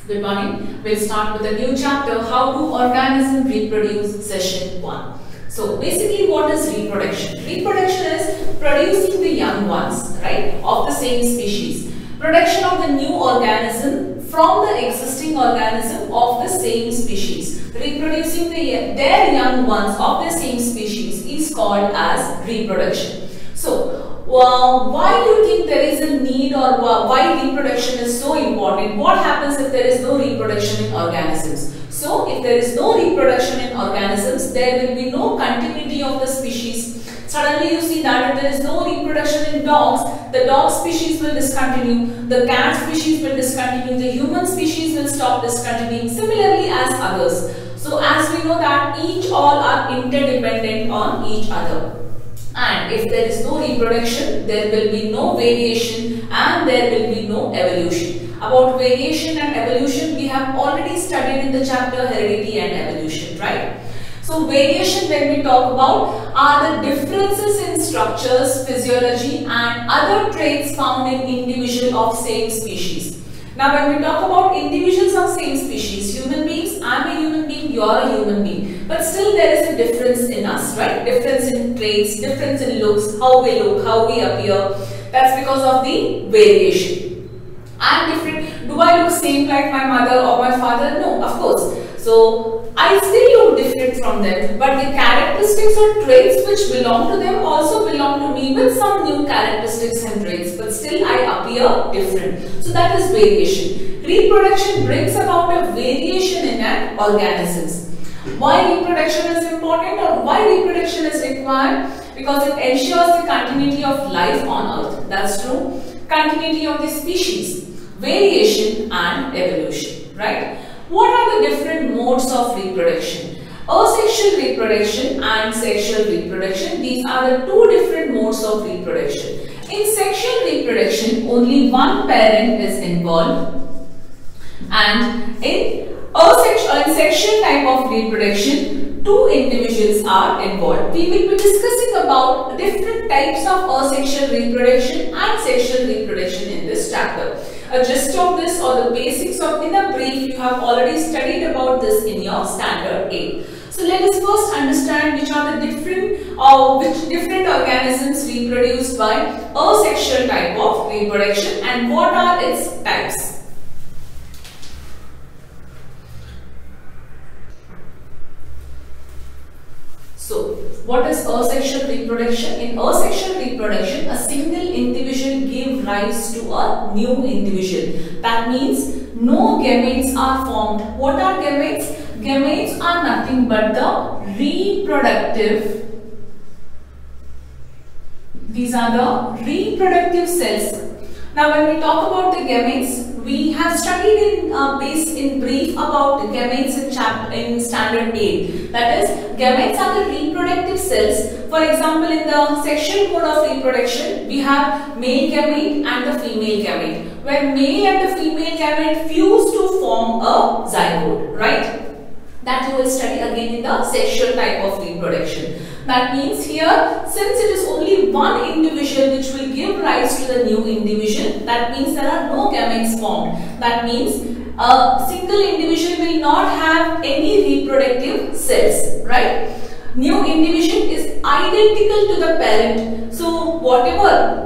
Good morning. We'll start with a new chapter, How Do Organisms Reproduce, Session 1. So basically what is reproduction? Reproduction is producing the young ones, right, of the same species. Production of the new organism from the existing organism of the same species. Reproducing their young ones of the same species is called as reproduction. So why do you think there is a need, or why reproduction is so important? What happens if there is no reproduction in organisms? So if there is no reproduction in organisms, there will be no continuity of the species. Suddenly you see that if there is no reproduction in dogs, the dog species will discontinue, the cat species will discontinue, the human species will stop discontinuing, similarly as others. So as we know that each all are interdependent on each other. And if there is no reproduction, there will be no variation and there will be no evolution. About variation and evolution, we have already studied in the chapter Heredity and Evolution, right? So variation, when we talk about, are the differences in structures, physiology and other traits found in individuals of same species. Now when we talk about individuals of same species, human beings, I am a human being, you are a human being, but still there is a difference in us, right? Difference in traits, difference in looks, how we look, how we appear. That's because of the variation. I am different. Do I look same like my mother or my father? No, of course. So I still look different from them, but the characteristics or traits which belong to them also belong to me with some new characteristics and traits, but still I appear different. So that is variation. Reproduction brings about a variation in an organisms. Why reproduction is important, or why reproduction is required? Because it ensures the continuity of life on earth. That's true. Continuity of the species, variation and evolution, right? What are the different modes of reproduction? Asexual reproduction and sexual reproduction. These are the two different modes of reproduction. In sexual reproduction, only one parent is involved, and in sexual type of reproduction, two individuals are involved. We will be discussing about different types of asexual reproduction and sexual reproduction in this chapter. A gist of this, or the basics of, in a brief, you have already studied about this in your standard 8. So let us first understand which are the different organisms reproduced by asexual type of reproduction and what are its types. So, what is asexual reproduction? In asexual reproduction, a single individual gives rise to a new individual. That means no gametes are formed. What are gametes? Gametes are nothing but the reproductive. These are the reproductive cells. Now, when we talk about the gametes, we have studied in brief about gametes in standard 8. That is, gametes are the reproductive cells. For example, in the sexual mode of reproduction, we have male gamete and the female gamete, where male and the female gamete fuse to form a zygote, right? That you will study again in the sexual type of reproduction. That means here, since it is only one individual which will give rise to the new individual, that means there are no gametes formed. That means a single individual will not have any reproductive cells, right? New individual is identical to the parent. So whatever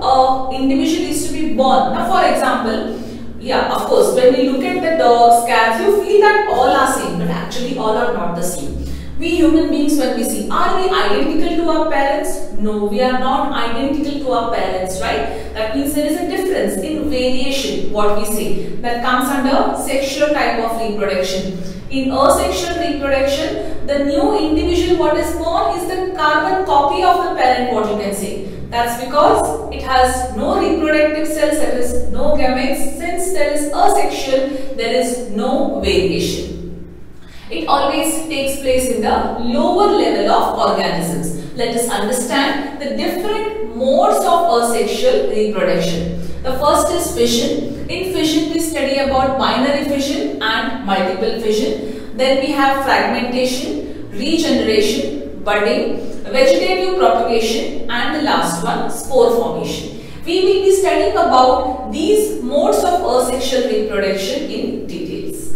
individual is to be born. Now for example, yeah, of course, when we look at the dogs, cats, you feel that all are same, but actually all are not the same. We human beings, when we see, are we identical to our parents? No, we are not identical to our parents, right? That means there is a difference in variation, what we say, that comes under sexual type of reproduction. In asexual reproduction, the new individual what is born is the carbon copy of the parent, what you can say. That's because it has no reproductive cells, that is no gametes. Since there is asexual, there is no variation. It always takes place in the lower level of organisms. Let us understand the different modes of asexual reproduction. The first is fission. In fission, we study about binary fission and multiple fission. Then we have fragmentation, regeneration, budding, vegetative propagation, and the last one, spore formation. We will be studying about these modes of asexual reproduction in details.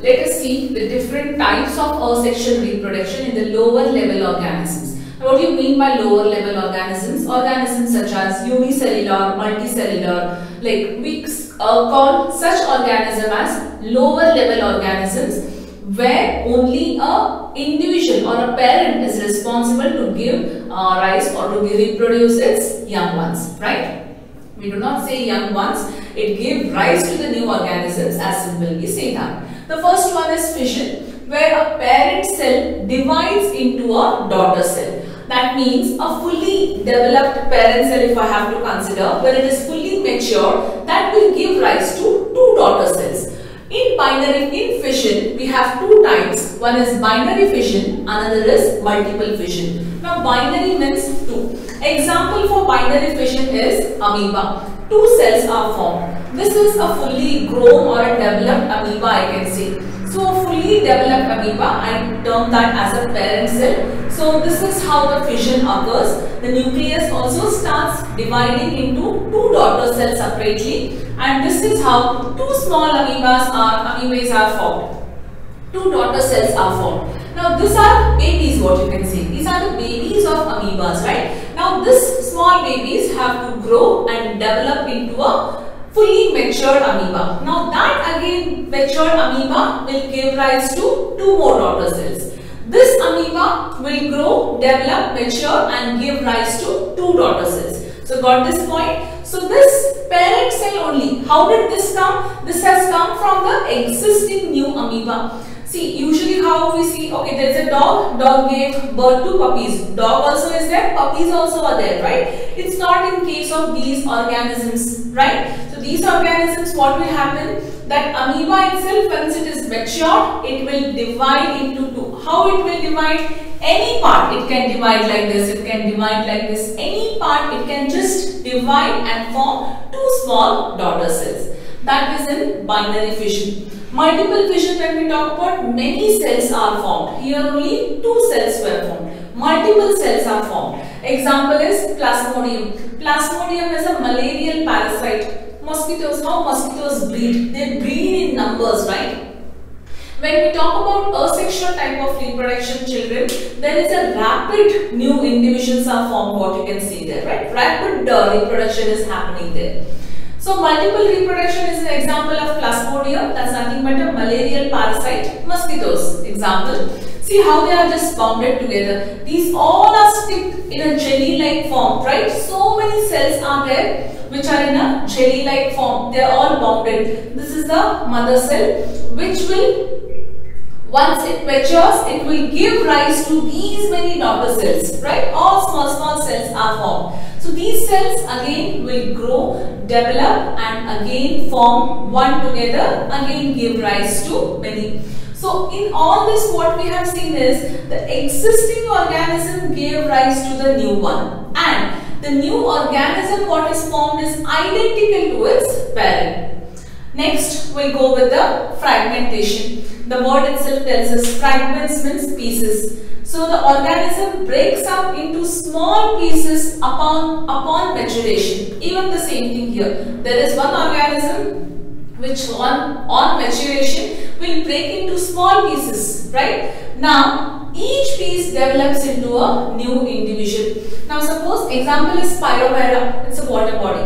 let us see the different types of asexual reproduction in the lower level organisms. Now, what do you mean by lower level organisms? Organisms such as unicellular, multicellular, like we call such organism as lower level organisms, where only a individual or a parent is responsible to give rise or to reproduce its young ones, right? We do not say young ones, it gives rise to the new organisms, as simple we say that. The first one is fission, where a parent cell divides into a daughter cell. That means a fully developed parent cell, if I have to consider, when it is fully mature, that will give rise to two daughter cells. In fission, we have two types. One is binary fission, another is multiple fission. Now, binary means two. Example for binary fission is amoeba. Two cells are formed. This is a fully grown or a developed amoeba, I can say. So, a fully developed amoeba, I term that as a parent cell. So, this is how the fission occurs. The nucleus also starts dividing into two daughter cells separately. And this is how two small amoebas are formed. Two daughter cells are formed. Now these are babies, what you can see. These are the babies of amoebas, right? Now these small babies have to grow and develop into a fully matured amoeba. Now that again matured amoeba will give rise to two more daughter cells. This amoeba will grow, develop, mature and give rise to two daughter cells. So got this point? So this parent cell only, how did this come? This has come from the existing new amoeba. See, usually how we see, okay, there is a dog gave birth to puppies. Dog also is there, puppies also are there, right? It's not in case of these organisms, right? So these organisms, what will happen? That amoeba itself, once it is mature, it will divide into two. How it will divide? Any part it can divide like this, it can divide like this. Any part it can just divide and form two small daughter cells. That is in binary fission. Multiple fission, when we talk about, many cells are formed. Here only two cells were formed. Multiple cells are formed. Example is Plasmodium. Plasmodium is a malarial parasite. Mosquitoes, how mosquitoes breed? They breed in numbers, right? When we talk about asexual type of reproduction, children, there is a rapid new individuals are formed, what you can see there, right? Rapid reproduction is happening there. So, multiple reproduction is an example of Plasmodium, that's nothing but a malarial parasite. Mosquitoes, example. See how they are just bounded together. These all are stick in a jelly-like form, right? So many cells are there which are in a jelly-like form. They are all bounded. This is the mother cell, which will, once it matures, it will give rise to these many daughter cells, right? All small cells are formed. So these cells again will grow, develop and again form one together, again give rise to many. So in all this, what we have seen is the existing organism gave rise to the new one, and the new organism what is formed is identical to its parent. Next we'll go with the fragmentation. The word itself tells us fragments means pieces. So the organism breaks up into small pieces upon maturation. Even the same thing here. There is one organism which on maturation will break into small pieces, right? Now each piece develops into a new individual. Now suppose example is Spirogyra. It's a water body.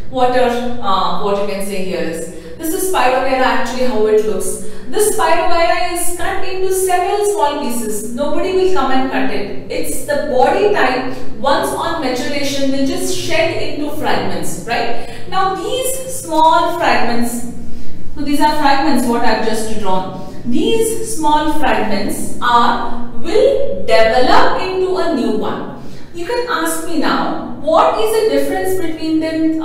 What you can say here is, this is Spirogyra actually how it looks. This Spirogyra is cut into several small pieces. Nobody will come and cut it. It's the body type, once on maturation will just shed into fragments, right? Now these small fragments, so these are fragments what I have just drawn. These small fragments will develop into a new one. You can ask me now, what is the difference between them,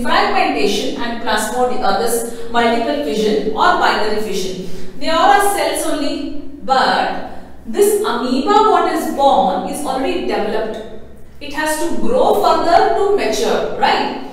fragmentation and Plasmodium, this multiple fission or binary fission? They are cells only, but this amoeba what is born is already developed. It has to grow further to mature, right?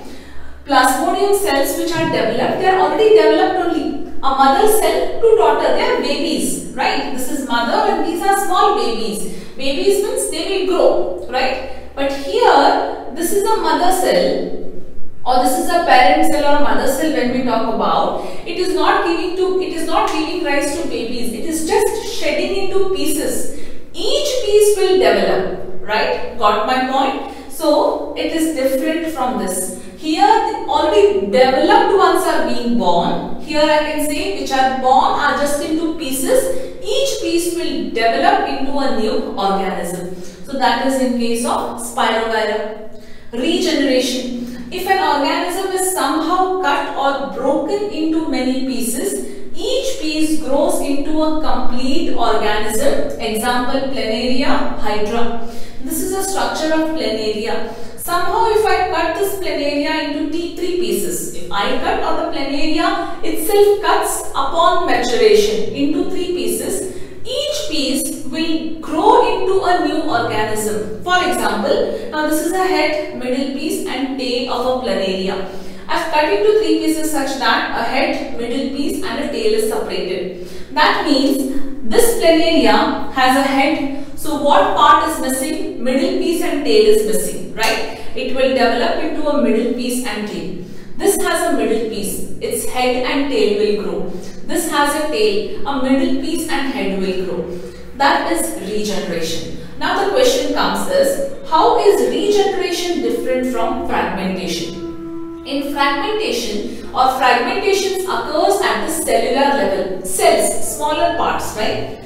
Plasmodium cells which are developed, they are already developed only. A mother cell to daughter, they are babies, right? This is mother and these are small babies. Babies means they will grow, right? But here, this is a mother cell or this is a parent cell or mother cell when we talk about, it is not giving rise to babies. It is just shedding into pieces. Each piece will develop, right? Got my point? So it is different from this. Here the already developed ones are being born. Here I can say which are born are just into pieces. Each piece will develop into a new organism. So that is in case of Spirogyra. Regeneration. If an organism is somehow cut or broken into many pieces, each piece grows into a complete organism. Example, Planaria, Hydra. This is a structure of Planaria. Somehow if I cut this Planaria into three pieces, if I cut or the Planaria itself cuts upon maturation into three pieces, each piece will grow into a new organism. For example, now this is a head, middle piece and tail of a Planaria. I have cut into three pieces such that a head, middle piece and a tail is separated. That means this Planaria has a head. So what part is missing? Middle piece and tail is missing, right? It will develop into a middle piece and tail. This has a middle piece. Its head and tail will grow. This has a tail. A middle piece and head will grow. That is regeneration. Now the question comes is, how is regeneration different from fragmentation? In fragmentation or fragmentations occurs at the cellular level, cells, smaller parts, right?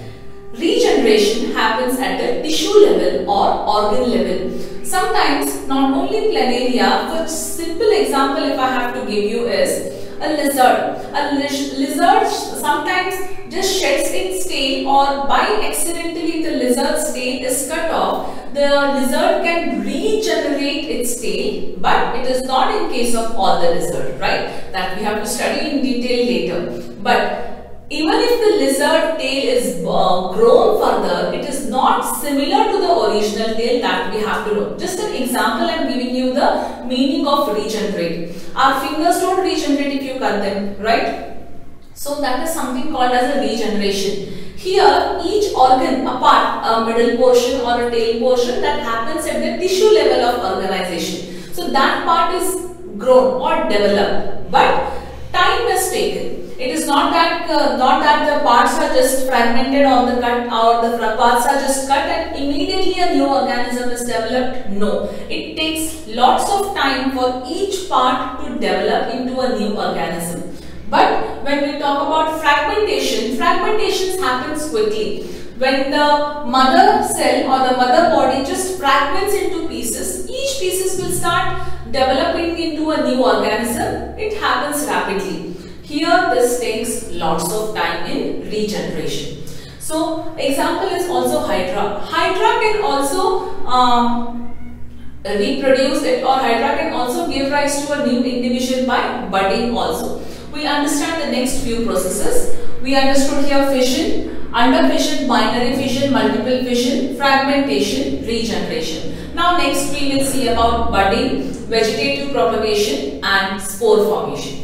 Regeneration happens at the tissue level or organ level. Sometimes not only Planaria, for simple example if I have to give you is a lizard. A lizard sometimes just sheds its tail, or by accidentally the lizard's tail is cut off. The lizard can regenerate its tail, but it is not in case of all the lizard, right? That we have to study in detail later. But even if the lizard tail is grown further, it is not similar to the original tail, that we have to know. Just an example, I am giving you the meaning of regenerate. Our fingers don't regenerate if you cut them, right? So that is something called as a regeneration. Here, each organ, a part, a middle portion or a tail portion, that happens at the tissue level of organization. So that part is grown or developed, but time is taken. It is not that the parts are just fragmented or the parts are just cut and immediately a new organism is developed. No, it takes lots of time for each part to develop into a new organism. But when we talk about fragmentation, fragmentations happens quickly. When the mother cell or the mother body just fragments into pieces, each pieces will start developing into a new organism. It happens rapidly. Here this takes lots of time in regeneration. So example is also Hydra. Hydra can also reproduce it, or Hydra can also give rise to a new individual by budding also. We understand the next few processes. We understood here fission, underfission, binary fission, multiple fission, fragmentation, regeneration. Now next we will see about budding, vegetative propagation and spore formation.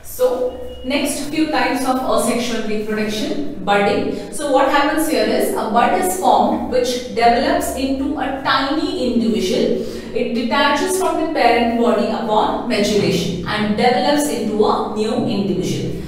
So next few types of asexual reproduction, budding. So what happens here is a bud is formed which develops into a tiny individual. It detaches from the parent body upon maturation and develops into a new individual.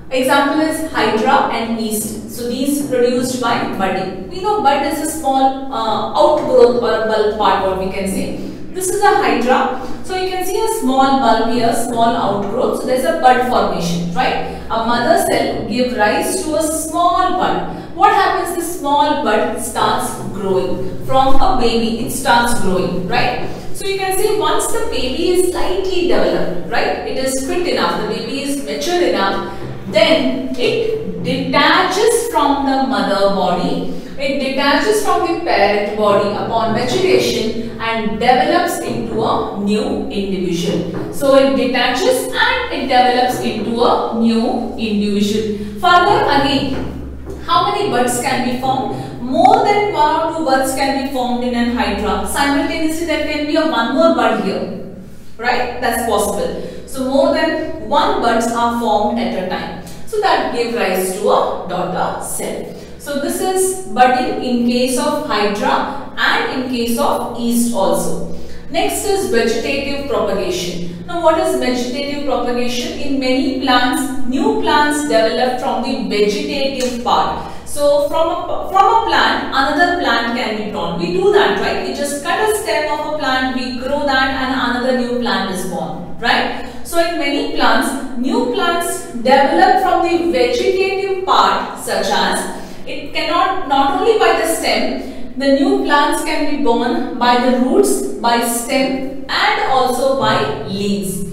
Example is Hydra and yeast. So these produced by budding. We know bud is a small outgrowth or a bulb part, what we can say. This is a Hydra. So you can see a small bulb here, small outgrowth. So there is a bud formation, right? A mother cell gives rise to a small bud. What happens? This small bud starts growing. From a baby, it starts growing, right? So you can see once the baby is slightly developed, right? It is fit enough, the baby is mature enough, then it detaches from the mother body. It detaches from the parent body upon maturation and develops into a new individual. So it detaches and it develops into a new individual. Further again, how many buds can be formed? More than 1 or 2 buds can be formed in an Hydra. Simultaneously there can be one more bud here, right? That's possible. So more than 1 buds are formed at a time. So that gives rise to a daughter cell. So this is budding in case of hydra and in case of yeast also. Next is vegetative propagation. Now what is vegetative propagation? In many plants, new plants develop from the vegetative part. So from a plant, another plant can be born. We do that, right? We just cut a stem of a plant, we grow that and another new plant is born, right? So in many plants, new plants develop from the vegetative part, such as it cannot, not only by the stem, the new plants can be born by the roots, by stem and also by leaves.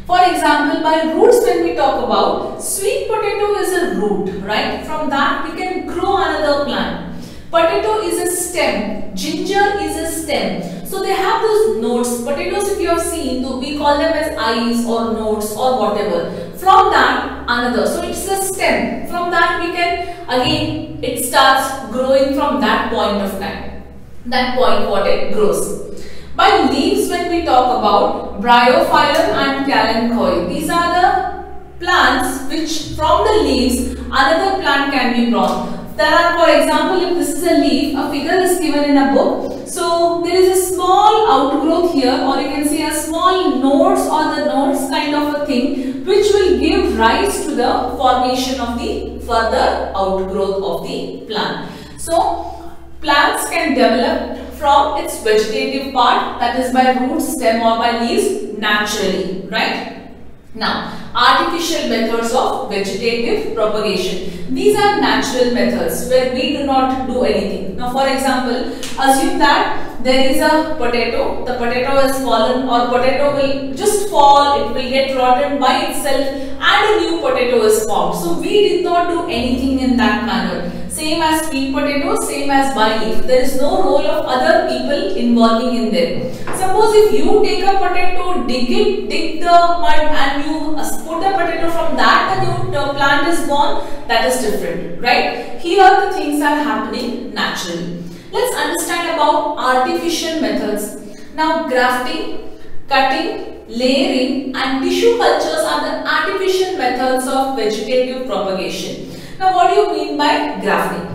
For example, by roots, when we talk about, sweet potato is a root, right? From that we can grow another plant. Potato is a stem, ginger is a stem. So they have those nodes. Potatoes, if you have seen, we call them as eyes or nodes or whatever. From that, another. So it's a stem. From that we can, again, it starts growing from that point of time. That point what it grows. By leaves, when we talk about bryophyllum and kalanchoe, these are the plants which from the leaves another plant can be born. There are, for example, if this is a leaf, a figure is given in a book. So there is a small outgrowth here, or you can say a small nodes or the nodes kind of a thing, which will give rise to the formation of the further outgrowth of the plant. So plants can develop from its vegetative part, that is by roots, stem or by leaves, naturally, right? Now, artificial methods of vegetative propagation. These are natural methods where we do not do anything. Now, for example, assume that there is a potato, the potato has fallen, or potato will just fall, it will get rotten by itself and a new potato is formed. So, we did not do anything in that manner. Same as sweet potato, same as by leaf. There is no role of other people involving in them. Suppose if you take a potato, dig the mud and you put a potato from that, the new plant is born, that is different, right? Here the things are happening naturally. Let's understand about artificial methods. Now grafting, cutting, layering and tissue cultures are the artificial methods of vegetative propagation. Now what do you mean by grafting?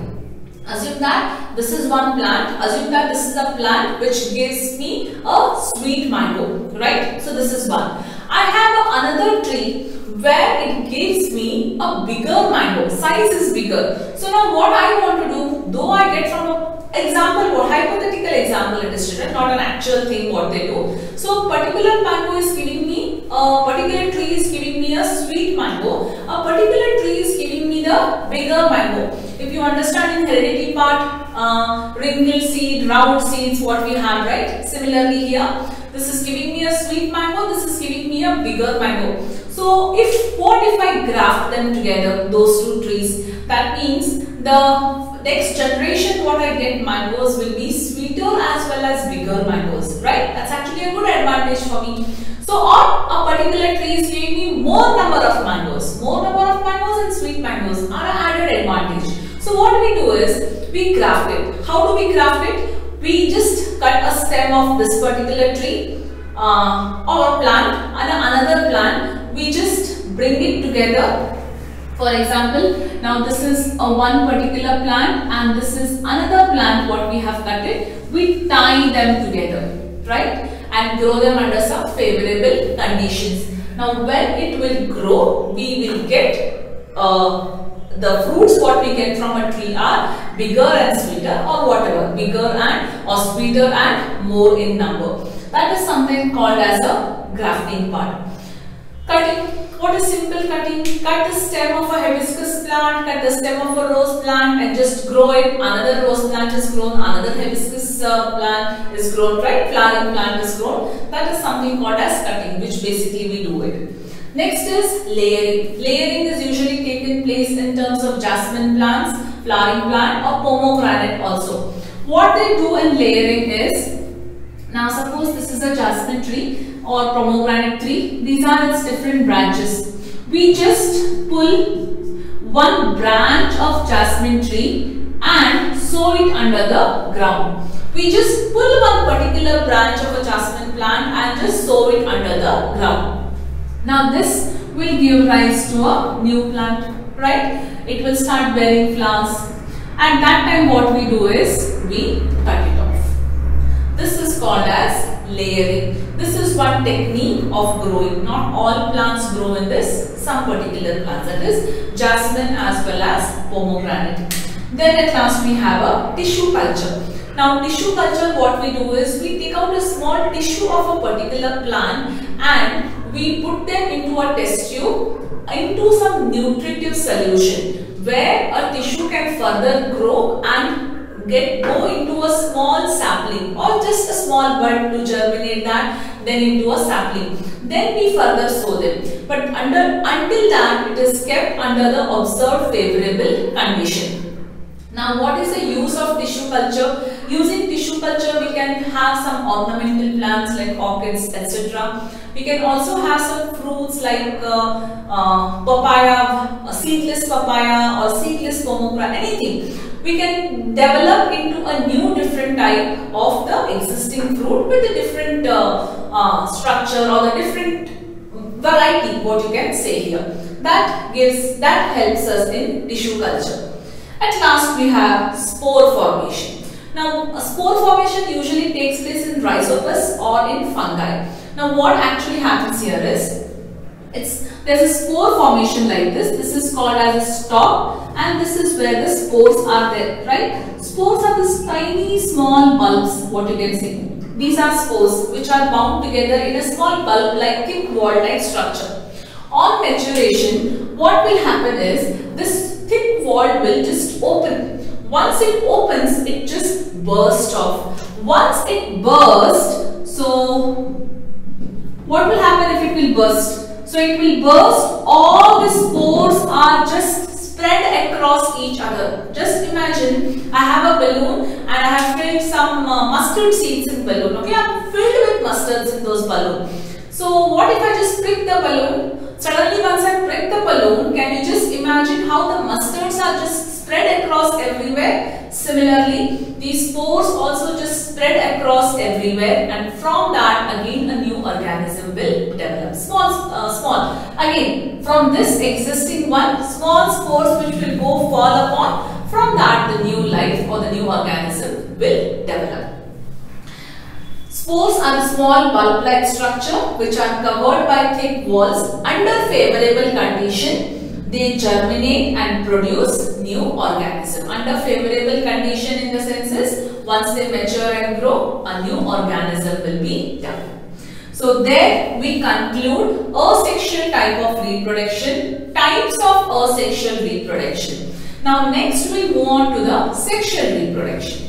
Assume that this is one plant. Assume that this is a plant which gives me a sweet mango, right? So this is one. I have another tree where it gives me a bigger mango. Size is bigger. So now what I want to do, though I get from a example, what hypothetical example it is written, not an actual thing what they do. So particular mango is giving me, a particular tree is giving me a sweet mango. A particular tree is giving me the bigger mango. If you understand in heredity part, wrinkled seed, round seeds, what we have, right? Similarly here, this is giving me a sweet mango, this is giving me a bigger mango. So what if I graft them together, those two trees? That means the next generation what I get mangoes will be sweeter as well as bigger mangoes, right? That's actually a good advantage for me. So or a particular tree is giving me more number of mangoes. More number of mangoes and sweet mangoes are an added advantage. So what we do is we graft it. How do we graft it? We just cut a stem of this particular tree or plant and another plant. We just bring it together. For example, now this is one particular plant and this is another plant what we have cut it. We tie them together, right? And grow them under some favorable conditions. Now when it will grow, we will get the fruits what we get from a tree are bigger and sweeter or whatever, bigger and or sweeter and more in number. That is something called as a grafting part. Cutting. What is simple cutting? Cut the stem of a hibiscus plant, cut the stem of a rose plant and just grow it. Another rose plant is grown, another hibiscus plant is grown, right? Flowering plant is grown. That is something called as cutting, which basically we do it. Next is layering. Layering is usually taken place in terms of jasmine plants, flowering plant or pomegranate also. What they do in layering is, now suppose this is a jasmine tree or pomegranate tree. These are its different branches. We just pull one branch of jasmine tree and sow it under the ground. We just pull one particular branch of a jasmine plant and just sow it under the ground. Now this will give rise to a new plant, right? It will start bearing flowers. and that time what we do is we cut it off. This is called as layering. This is one technique of growing. Not all plants grow in this, some particular plants, that is jasmine as well as pomegranate. Then at last we have a tissue culture. Now tissue culture, what we do is we take out a small tissue of a particular plant and we put them into a test tube into some nutritive solution where a tissue can further grow and go into a small sapling or just a small bud to germinate that, then into a sapling. Then we further sow them. But until that it is kept under the observed favorable condition. Now what is the use of tissue culture? Using tissue culture we can have some ornamental plants like orchids, etc. We can also have some fruits like papaya, seedless papaya or seedless pomegranate, anything. We can develop into a new different type of the existing fruit with a different structure or the different variety, what you can say here. That helps us in tissue culture. At last we have spore formation. Now spore formation usually takes place in rhizopus or in fungi. Now what actually happens here is, there's a spore formation like this. This is called as a stalk and this is where the spores are there, right? Spores are these tiny small bulbs, what you can see. These are spores which are bound together in a small bulb like thick wall-like structure. On maturation, what will happen is this thick wall will just open. Once it opens, it just bursts off. Once it bursts, so what will happen if it will burst? So it will burst, all the spores are just spread across each other. Just imagine I have a balloon and I have filled some mustard seeds in balloon. Okay, I am filled with mustards in those balloons. So what if I just prick the balloon? Suddenly once I prick the balloon, can you just imagine how the mustards are just spread across everywhere? Similarly, these spores also just spread across everywhere and from that again a new organism will develop. Small. Again, from this existing one, small spores which will go fall upon, from that the new life or the new organism will develop. Spores are a small bulb-like structure which are covered by thick walls. Under favorable condition, they germinate and produce new organism. Under favorable condition in the sense is, once they mature and grow, a new organism will be developed. So there we conclude asexual type of reproduction, types of asexual reproduction. Now next we move on to the sexual reproduction.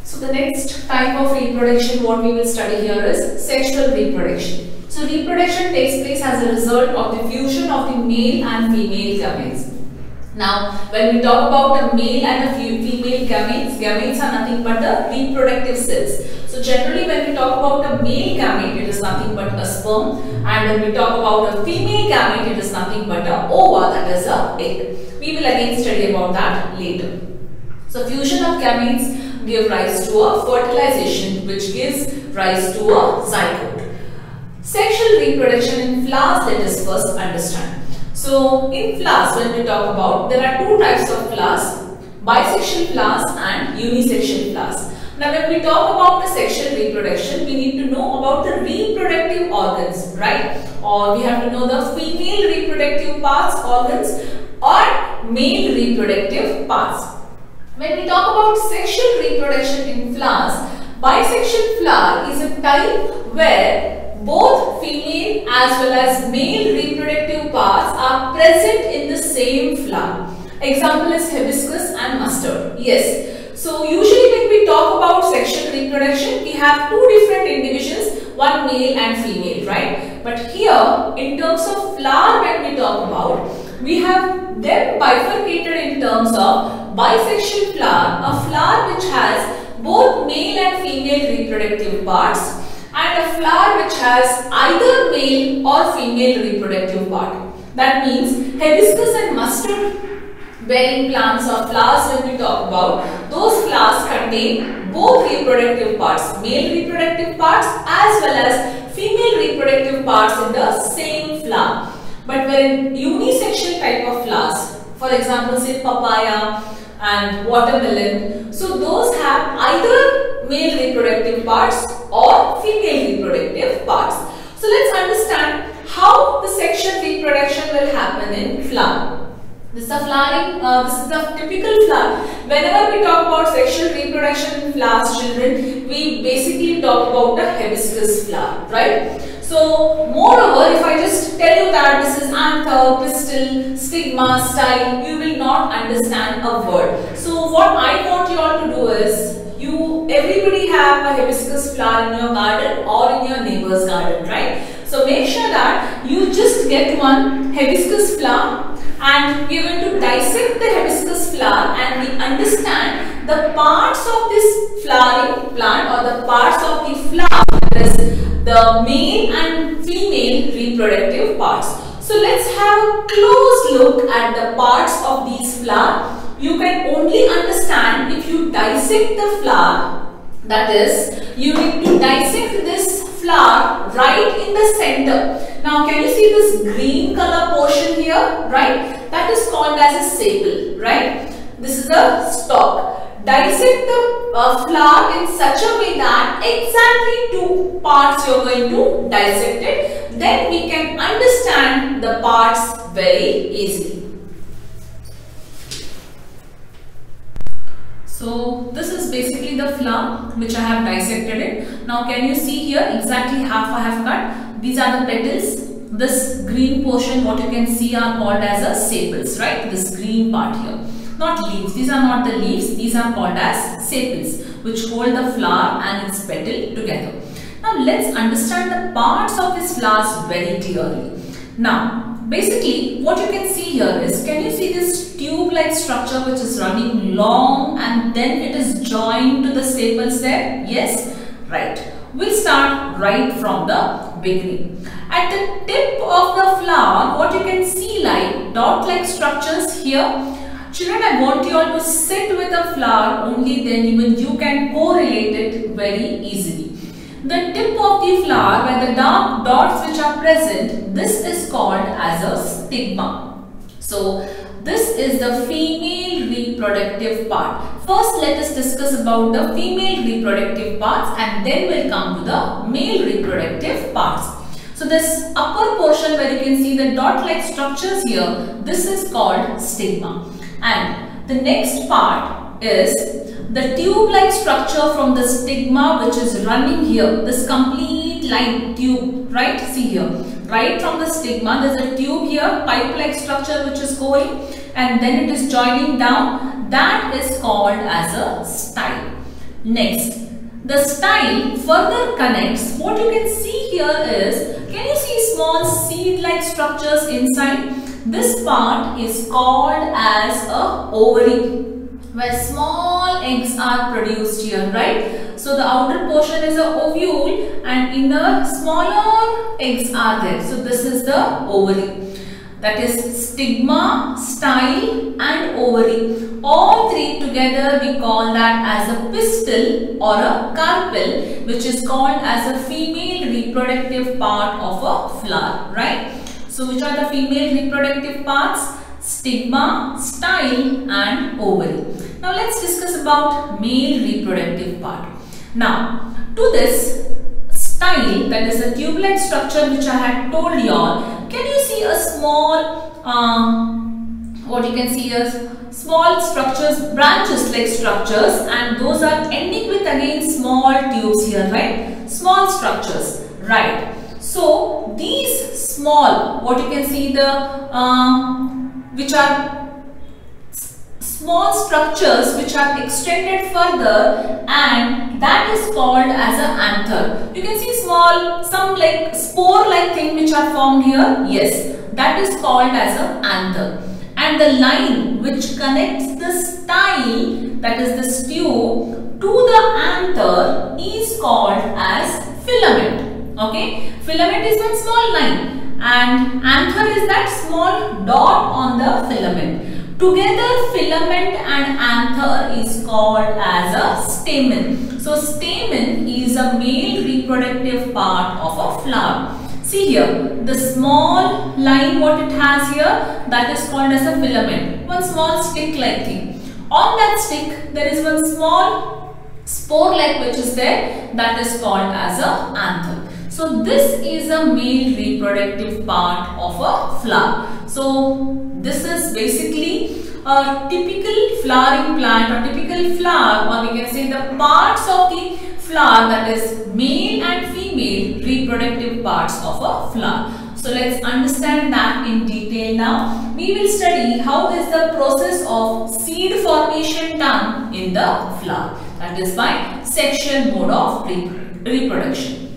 So the next type of reproduction what we will study here is sexual reproduction. So reproduction takes place as a result of the fusion of the male and female gametes. Now when we talk about a male and a female gametes, gametes are nothing but the reproductive cells. So generally when we talk about a male gamete, it is nothing but a sperm, and when we talk about a female gamete, it is nothing but a ova, that is a egg. We will again study about that later. So fusion of gametes give rise to a fertilization which gives rise to a zygote. Sexual reproduction in flowers, let us first understand. So in flowers, when we talk about, there are two types of flowers, bisexual flowers and unisexual flowers. Now when we talk about the sexual reproduction, we need to know about the reproductive organs, right? Or we have to know the female reproductive parts, organs, or male reproductive parts. When we talk about sexual reproduction in flowers, bisexual flower is a type where both female as well as male reproductive parts are present in the same flower. Example is hibiscus and mustard. Yes. So usually when we talk about sexual reproduction, we have two different individuals, one male and female, right? But here in terms of flower, when we talk about, we have them bifurcated in terms of bisexual flower, a flower which has both male and female reproductive parts, and a flower which has either male or female reproductive part. That means hibiscus and mustard bearing plants or flowers, when we talk about, those flowers contain both reproductive parts, male reproductive parts as well as female reproductive parts in the same flower. But when unisexual type of flowers, for example, say papaya and watermelon, so those have either male reproductive parts or female reproductive parts. So let's understand how the sexual reproduction will happen in flower. This is a flowering, this is the typical flower. Whenever we talk about sexual reproduction in flowers, children, we basically talk about the hibiscus flower, right? So, moreover, if I just tell you that this is anther, pistil, stigma, style, you will not understand a word. So, what I want you all to do is, everybody have a hibiscus flower in your garden or in your neighbor's garden, right? So, make sure that you just get one hibiscus flower and we are going to dissect the hibiscus flower and we understand the parts of this flowering plant or the parts of the flower, that is the male and female reproductive parts. So let's have a close look at the parts of these flowers. You can only understand if you dissect the flower, that is, you need to dissect this flower right in the center. Now can you see this green color portion here, right? That is called as a sepal, right? This is a stalk. Dissect the flower in such a way that exactly two parts you are going to dissect it. Then we can understand the parts very easily. So this is basically the flower which I have dissected it. Now can you see here exactly half I have cut. These are the petals. This green portion, what you can see, are called as a sepals, right? This green part here. Not leaves. These are not the leaves. These are called as sepals, which hold the flower and its petal together. Now let's understand the parts of this flowers very clearly. Now basically what you can see here is, can you see this tube-like structure which is running long and then it is joined to the sepals there? Yes, right. We'll start right from the beginning. At the tip of the flower, what you can see like dot-like structures here. Children, I want you all to sit with a flower, only then even you can correlate it very easily. The tip of the flower, where the dark dots which are present, this is called as a stigma. So this is the female reproductive part. First let us discuss about the female reproductive parts and then we'll come to the male reproductive parts. So this upper portion where you can see the dot-like structures here, this is called stigma. And the next part is the tube-like structure from the stigma which is running here. This complete line tube, right? See here, right from the stigma, there's a tube here, pipe-like structure which is going and then it is joining down. That is called as a style. Next, the style further connects. What you can see here is, can you see small seed-like structures inside? This part is called as a ovary, where small eggs are produced here, right? So the outer portion is a ovule and inner smaller eggs are there. So this is the ovary. That is stigma, style and ovary. All three together we call that as a pistil or a carpel, which is called as a female reproductive part of a flower, right? So which are the female reproductive parts? Stigma, style and ovary. Now let's discuss about male reproductive part. Now to this style, that is a tube-like structure which I had told you all, can you see a small, what you can see is small structures, branches like structures, and those are ending with again small tubes here, right? Small structures, right? So these small, what you can see the, which are small structures which are extended further, and that is called as an anther. You can see small, some like spore like thing which are formed here. Yes, that is called as an anther. And the line which connects the style, that is this tube, to the anther is called as filament. Okay, filament is one small line and anther is that small dot on the filament. Together, filament and anther is called as a stamen. So stamen is a male reproductive part of a flower. See here, the small line what it has here, that is called as a filament. One small stick like thing. On that stick, there is one small spore like which is there, that is called as a anther. So this is a male reproductive part of a flower. So this is basically a typical flowering plant or typical flower, or we can say the parts of the flower, that is male and female reproductive parts of a flower. So let's understand that in detail now. We will study how is the process of seed formation done in the flower, that is by sexual mode of reproduction.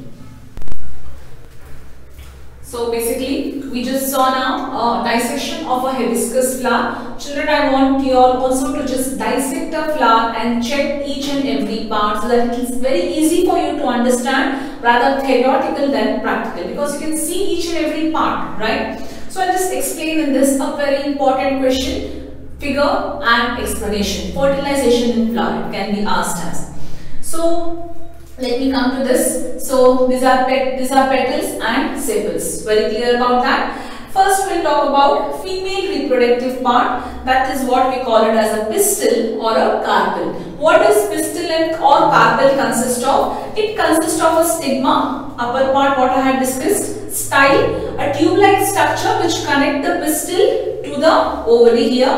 So basically, we just saw now a dissection of a hibiscus flower. Children, I want you all also to just dissect a flower and check each and every part so that it is very easy for you to understand, rather theoretical than practical, because you can see each and every part, right? So I'll just explain in this a very important question, figure and explanation. Fertilization in flower can be asked as. So let me come to this. So these are petals and sepals. Very clear about that. First we'll talk about female reproductive part. That is what we call it as a pistil or a carpel. What does pistil and or carpel consist of? It consists of a stigma, upper part what I had discussed, style, a tube-like structure which connect the pistil to the ovary here,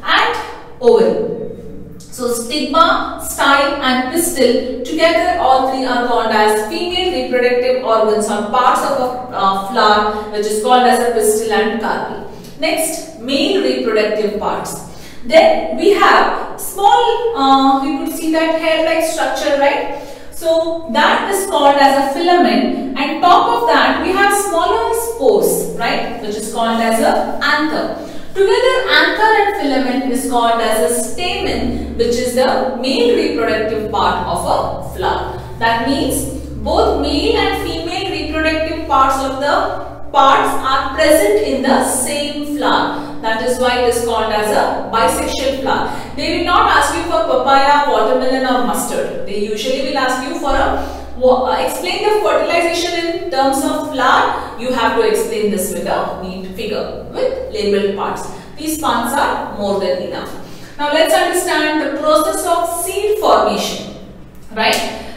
and ovary. So stigma, style and pistil, together all three are called as female reproductive organs or parts of a flower, which is called as a pistil and carpel. Next, male reproductive parts. Then we have small, we could see that hair-like structure, right? So that is called as a filament, and top of that we have smaller spores, right, which is called as a anther. Together, anther and filament is called as a stamen, which is the male reproductive part of a flower. That means both male and female reproductive parts of the parts are present in the same flower. That is why it is called as a bisexual flower. They will not ask you for papaya, watermelon or mustard. They usually will ask you for a explain the fertilization in terms of flower. You have to explain this with a neat figure with labeled parts. These parts are more than enough. Now let's understand the process of seed formation, right?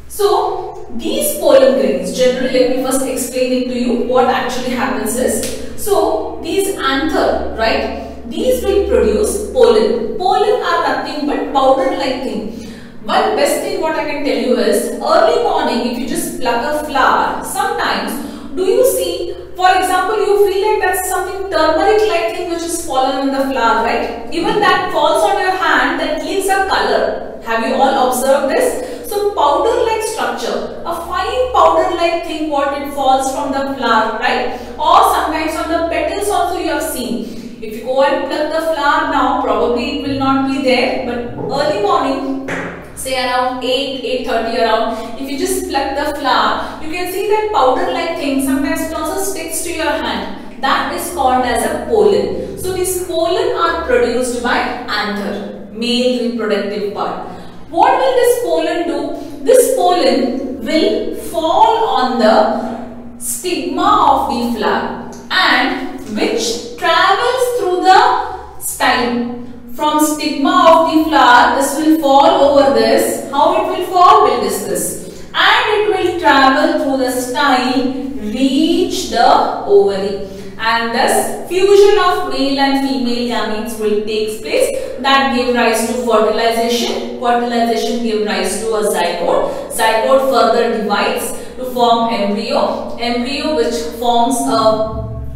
So these pollen grains, generally let me first explain it to you. What actually happens is, so these anther, right, these will produce pollen. Pollen are nothing but powder like thing. One best thing what I can tell you is, early morning if you just pluck a flower, sometimes do you see, for example, you feel like that's something turmeric like thing which is fallen on the flower, right? Even that falls on your hand, that leaves a color. Have you all observed this? So powder like structure, a fine powder like thing what it falls from the flower, right? Or sometimes on the petals also you have seen. If you go and pluck the flower now, probably it will not be there, but early morning, say around 8:30 around, if you just pluck the flower, you can see that powder like thing, sometimes it also sticks to your hand. That is called as a pollen. So these pollen are produced by anther, male reproductive part. What will this pollen do? This pollen will fall on the stigma of the flower and which travels through the style. From stigma of the flower, this will fall over this. How it will fall, we'll discuss. And it will travel through the style, reach the ovary. And thus, fusion of male and female gametes will take place. That give rise to fertilization. Fertilization give rise to a zygote. Zygote further divides to form embryo. Embryo which forms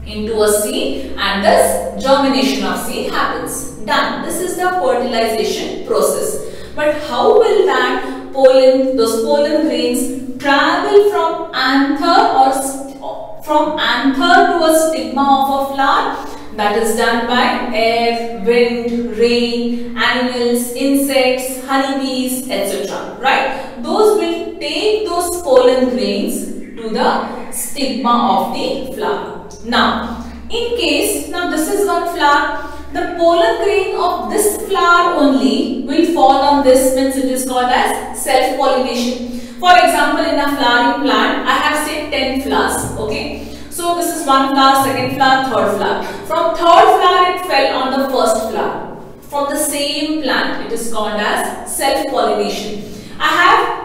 into a seed, and thus germination of seed happens. Done. This is the fertilization process. But how will that pollen, those pollen grains travel from anther or from anther to a stigma of a flower? That is done by air, wind, rain, animals, insects, honeybees, etc. Right? Those will take those pollen grains to the stigma of the flower. Now, in case, now this is one flower. the pollen grain of this flower only will fall on this, means it is called as self-pollination. For example, in a flowering plant, I have say 10 flowers, okay. So this is one flower, second flower, third flower. From third flower, it fell on the first flower. From the same plant, it is called as self-pollination. I have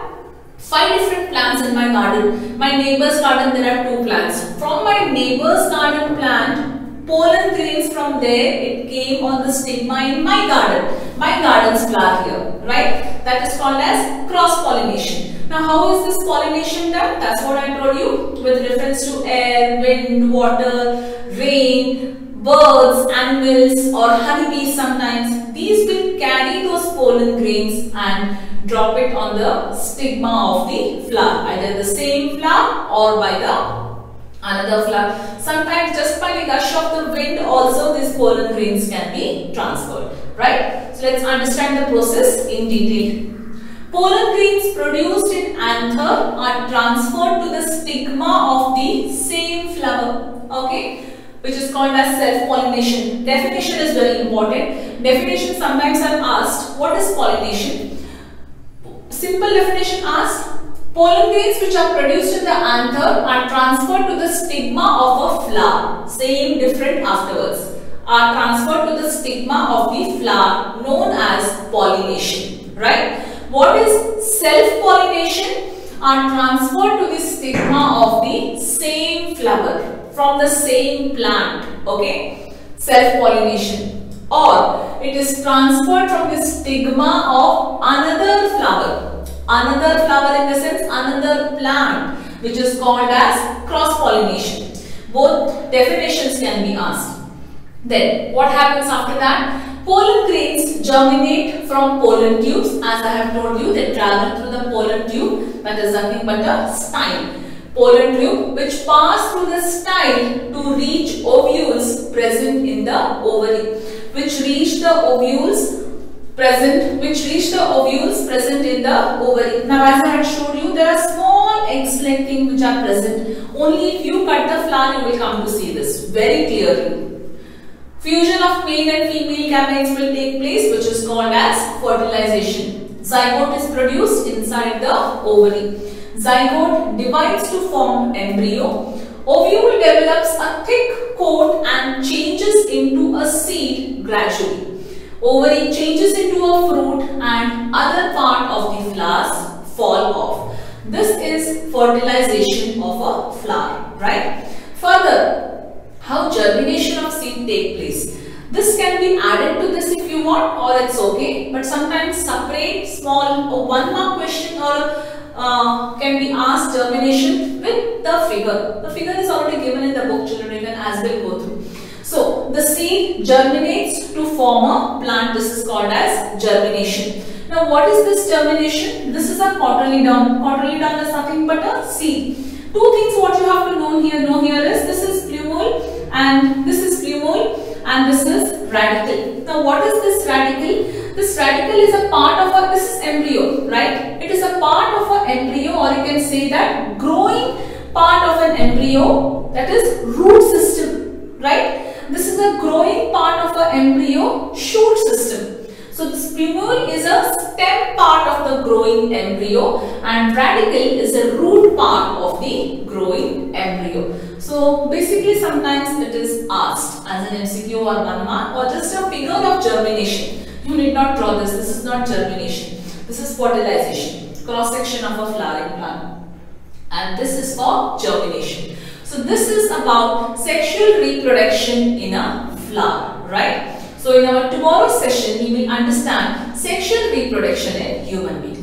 5 different plants in my garden. My neighbor's garden, there are 2 plants. From my neighbor's garden plant, pollen grains from there, it came on the stigma in my garden's flower here, right? That is called as cross-pollination. Now, how is this pollination done? That's what I told you with reference to air, wind, water, rain, birds, animals or honeybees sometimes. These will carry those pollen grains and drop it on the stigma of the flower, either the same flower or by the another flower. Sometimes just by the gush of the wind also these pollen grains can be transferred, right? So let's understand the process in detail. Pollen grains produced in anther are transferred to the stigma of the same flower, okay, which is called as self-pollination. Definition is very important. Definition sometimes I am asked, what is pollination? Simple definition asked, pollen grains which are produced in the anther are transferred to the stigma of a flower, same different afterwards, are transferred to the stigma of the flower known as pollination, right? What is self-pollination? Are transferred to the stigma of the same flower from the same plant, okay? Self-pollination. Or it is transferred from the stigma of another flower. Another flower in the sense another plant, which is called as cross-pollination. Both definitions can be asked. Then what happens after that? Pollen grains germinate from pollen tubes. As I have told you, they travel through the pollen tube, that is nothing but a style. Pollen tube which pass through the style to reach ovules present in the ovary, which reach the ovules present in the ovary. Now, as I had showed you, there are small eggs-like things which are present. Only if you cut the flower, you will come to see this very clearly. Fusion of male and female gametes will take place, which is called as fertilization. Zygote is produced inside the ovary. Zygote divides to form embryo. Ovule develops a thick coat and changes into a seed gradually. Ovary changes into a fruit and other part of the flowers fall off. This is fertilization of a flower, right? Further, how germination of seed take place. This can be added to this if you want, or it's okay. But sometimes separate small or 1 mark question or can be asked germination with the figure. The figure is already given in the book, children. You can as well go through. So the seed germinates to form a plant. This is called as germination. Now what is this germination? This is a cotyledon. Cotyledon is nothing but a seed. 2 things what you have to know here is this is plumule and this is plumule and this is radicle. Now what is this radicle? This radicle is a part of a, this is embryo, right? It is a part of an embryo, or you can say that growing part of an embryo, that is root system, right? This is a growing part of an embryo shoot system. So this plumule is a stem part of the growing embryo and radicle is a root part of the growing embryo. So basically sometimes it is asked as an MCQ or 1 mark or just a figure of germination. You need not draw this. This is not germination. This is fertilization. Cross section of a flowering plant. And this is for germination. So this is about sexual reproduction in a flower, right? So in our tomorrow's session, we will understand sexual reproduction in human beings.